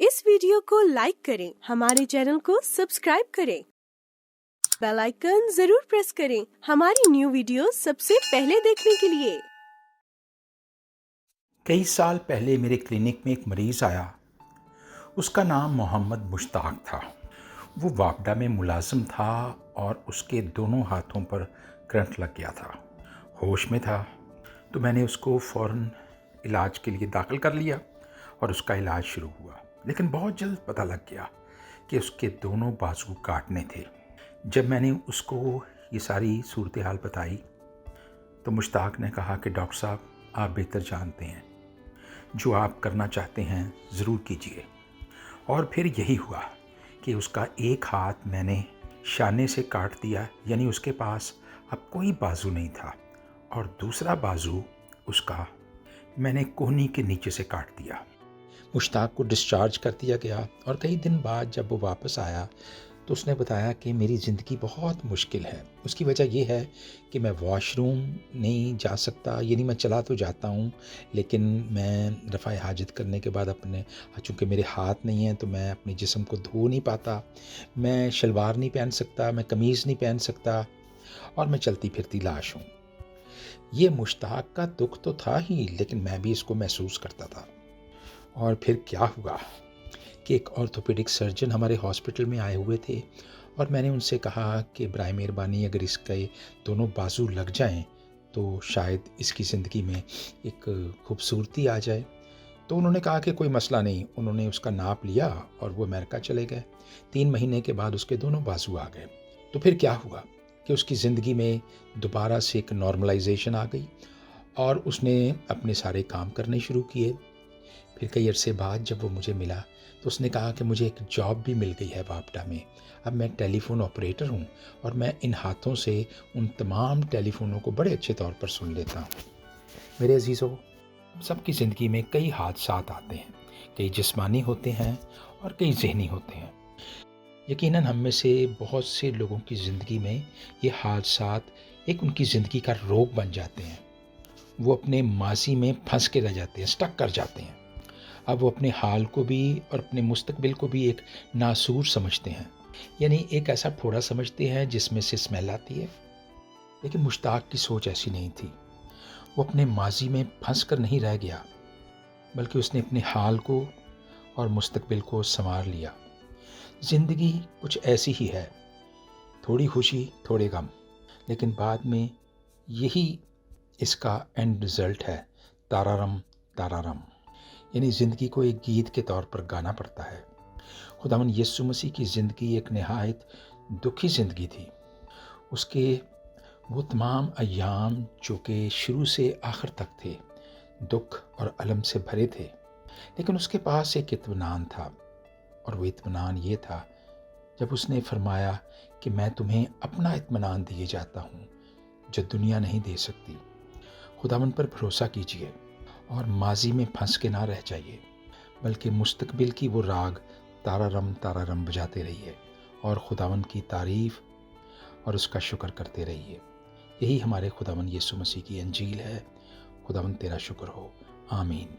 इस वीडियो को लाइक करें, हमारे चैनल को सब्सक्राइब करें, बेल आइकन जरूर प्रेस करें हमारी न्यू वीडियो सबसे पहले देखने के लिए। कई साल पहले मेरे क्लिनिक में एक मरीज़ आया। उसका नाम मोहम्मद मुश्ताक था। वो वापडा में मुलाजिम था और उसके दोनों हाथों पर करंट लग गया था। होश में था तो मैंने उसको फ़ौरन इलाज के लिए दाखिल कर लिया और उसका इलाज शुरू हुआ। लेकिन बहुत जल्द पता लग गया कि उसके दोनों बाजू काटने थे। जब मैंने उसको ये सारी सूरत हाल बताई तो मुश्ताक ने कहा कि डॉक्टर साहब, आप बेहतर जानते हैं, जो आप करना चाहते हैं ज़रूर कीजिए। और फिर यही हुआ कि उसका एक हाथ मैंने शाने से काट दिया, यानी उसके पास अब कोई बाजू नहीं था, और दूसरा बाजू उसका मैंने कोहनी के नीचे से काट दिया। मुश्ताक को डिस्चार्ज कर दिया गया और कई दिन बाद जब वो वापस आया तो उसने बताया कि मेरी ज़िंदगी बहुत मुश्किल है। उसकी वजह यह है कि मैं वॉशरूम नहीं जा सकता, यानी मैं चला तो जाता हूँ लेकिन मैं रफ़ाए हाजत करने के बाद चूँकि मेरे हाथ नहीं हैं तो मैं अपने जिस्म को धो नहीं पाता, मैं शलवार नहीं पहन सकता, मैं कमीज़ नहीं पहन सकता और मैं चलती फिरती लाश हूँ। ये मुश्ताक का दुख तो था ही, लेकिन मैं भी इसको महसूस करता था। और फिर क्या हुआ कि एक ऑर्थोपेडिक सर्जन हमारे हॉस्पिटल में आए हुए थे और मैंने उनसे कहा कि बराए मेहरबानी अगर इसके दोनों बाजू लग जाएं तो शायद इसकी ज़िंदगी में एक खूबसूरती आ जाए। तो उन्होंने कहा कि कोई मसला नहीं। उन्होंने उसका नाप लिया और वो अमेरिका चले गए। 3 महीने के बाद उसके दोनों बाजू आ गए। तो फिर क्या हुआ कि उसकी ज़िंदगी में दोबारा से एक नॉर्मलाइजेशन आ गई और उसने अपने सारे काम करने शुरू किए। फिर कई अरसे बाद जब वो मुझे मिला तो उसने कहा कि मुझे एक जॉब भी मिल गई है वापडा में। अब मैं टेलीफोन ऑपरेटर हूँ और मैं इन हाथों से उन तमाम टेलीफोनों को बड़े अच्छे तौर पर सुन लेता हूँ। मेरे अजीज़ों, सबकी ज़िंदगी में कई हादसात आते हैं, कई जिस्मानी होते हैं और कई ज़हनी होते हैं। यकीनन हम में से बहुत से लोगों की ज़िंदगी में ये हादसात एक उनकी ज़िंदगी का रोग बन जाते हैं। वो अपने माजी में फंस के रह जाते हैं, स्टक कर जाते हैं। अब वो अपने हाल को भी और अपने मुस्तकबिल को भी एक नासूर समझते हैं, यानी एक ऐसा फोड़ा समझते हैं जिसमें से स्मेल आती है। लेकिन मुश्ताक की सोच ऐसी नहीं थी। वो अपने माजी में फंस कर नहीं रह गया, बल्कि उसने अपने हाल को और मुस्तकबिल को संवार लिया। ज़िंदगी कुछ ऐसी ही है, थोड़ी खुशी थोड़े गम, लेकिन बाद में यही इसका एंड रिज़ल्ट है, तारारम तारारम। यानी ज़िंदगी को एक गीत के तौर पर गाना पड़ता है। खुदावंद यीशु मसीह की ज़िंदगी एक नहायत दुखी ज़िंदगी थी। उसके वो तमाम अय्याम जो कि शुरू से आखिर तक थे, दुख और अलम से भरे थे, लेकिन उसके पास एक इत्मीनान था, और वो इत्मीनान ये था जब उसने फरमाया कि मैं तुम्हें अपना इत्मीनान दिए जाता हूँ जो दुनिया नहीं दे सकती। खुदावंद पर भरोसा कीजिए और माजी में फंस के ना रह जाइए, बल्कि मुस्तकबिल की वो राग तारारम बजाते रहिए और खुदावंद की तारीफ़ और उसका शुक्र करते रहिए। यही हमारे खुदावंद यीशु मसीह की अंजील है। खुदावंद तेरा शुक्र हो। आमीन।